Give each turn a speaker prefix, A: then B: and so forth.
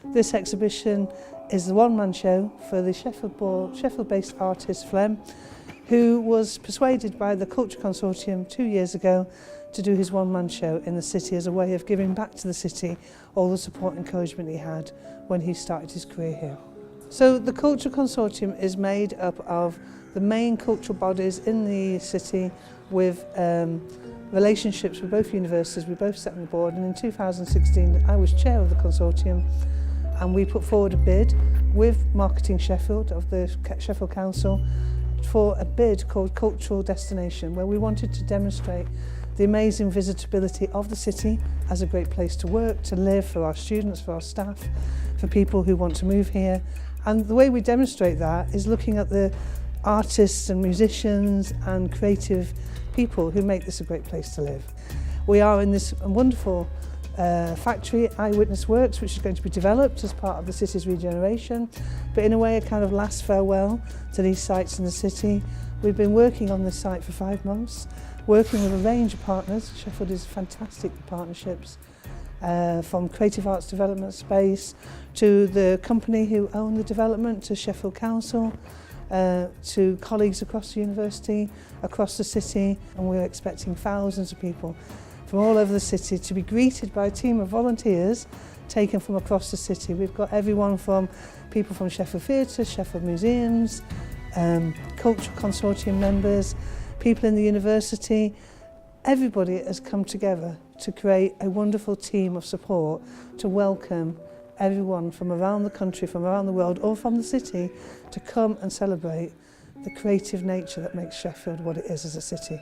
A: This exhibition is the one-man show for the Sheffield-based artist Phlegm, who was persuaded by the Culture Consortium 2 years ago to do his one-man show in the city as a way of giving back to the city all the support and encouragement he had when he started his career here. So the Culture Consortium is made up of the main cultural bodies in the city with relationships with both universities. We both sat on the board, and in 2016 I was chair of the consortium, and we put forward a bid with Marketing Sheffield of the Sheffield Council for a bid called Cultural Destination, where we wanted to demonstrate the amazing visitability of the city as a great place to work, to live, for our students, for our staff, for people who want to move here. And the way we demonstrate that is looking at the artists and musicians and creative people who make this a great place to live. We are in this wonderful factory, Eyewitness Works, which is going to be developed as part of the city's regeneration, but in a way a kind of last farewell to these sites in the city. We've been working on this site for 5 months, working with a range of partners. Sheffield is fantastic with partnerships, from Creative Arts Development Space to the company who own the development, to Sheffield Council, to colleagues across the university, across the city, and we're expecting thousands of people from all over the city to be greeted by a team of volunteers taken from across the city. We've got everyone from people from Sheffield Theatre, Sheffield Museums, Culture Consortium members, people in the university. Everybody has come together to create a wonderful team of support to welcome everyone from around the country, from around the world, or from the city to come and celebrate the creative nature that makes Sheffield what it is as a city.